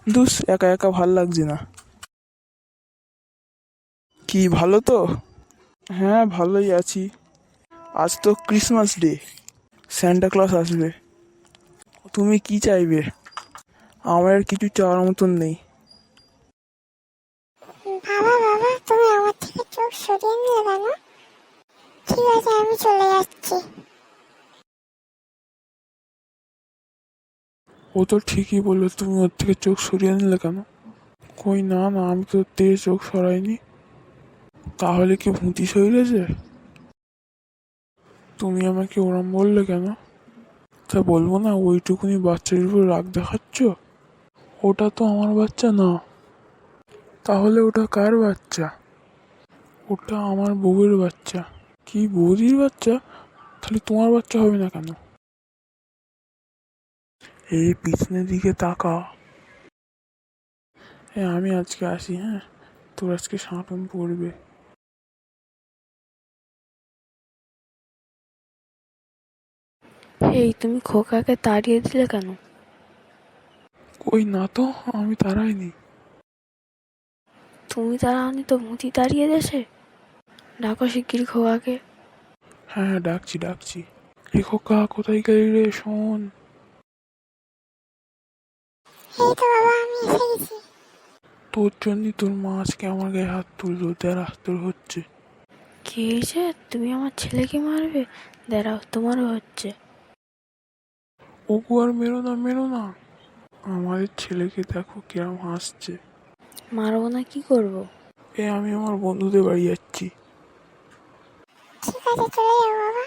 দুস, একা একা ভাল লাগছে না। কি, ভালো তো? হ্যাঁ, ভালোই আছি। আজ তো ক্রিসমাস ডে, স্যান্টা ক্লজ আসবে। তুমি কি চাইবে? আমার আর কিছু চাওয়ার মতন নেই। বাবা বাবা, তুমি আমার থেকে চোখ সরিয়ে নিলে কেন? ঠিক আছে, আমি চলে যাচ্ছি। ও তো ঠিকই বললো, তুমি ওর থেকে চোখ সরিয়ে নিলে কেন? কই, না না, আমি তো ওর থেকে চোখ সরাইনি। তাহলে কি ভূতি সইলেছে? তুমি আমাকে ওরম বললে কেন? তা বলবো না ওইটুকুনি বাচ্চার উপর রাগ দেখাচ্ছ? ওটা তো আমার বাচ্চা না। তাহলে ওটা কার বাচ্চা? ওটা আমার বউয়ের বাচ্চা। কি, বৌদির বাচ্চা? তাহলে তোমার বাচ্চা হবে না কেন? এই পিছনের দিকে তাকা। হ্যাঁ, আমি আজকে আসি। হ্যাঁ, তোর আজকে সাঁটন পড়বে। এই, তুমি খোকাকে তাড়িয়ে দিলে কেন? কই, না তো, আমি তাড়াইনি। তুমি তাড়াওনি তো ভূতি তাড়িয়ে দেছে। ডাকো শিগগির খোকাকে। হ্যাঁ হ্যাঁ, ডাকছি ডাকছি। এ খোকা, কোথায় গেলি রে? শোন। এই তো বাবা, আমি এসে গেছি। তোর জন্যই তোর মা আজকে আমার গায়ে হাত তুললো। দাঁড়া, তোর হচ্ছে। কি হয়েছে? তুমি আমার ছেলেকে মারবে? দাঁড়াও, তোমারও হচ্ছে। ওগো, আর মেরো না, মেরো না। আমাদের ছেলেকে দেখো কিরম হাসছে। মারবো না, কি করব? আমি আমার বন্ধুদের বাড়ি যাচ্ছি। ঠিক আছে, চলে যাও বাবা।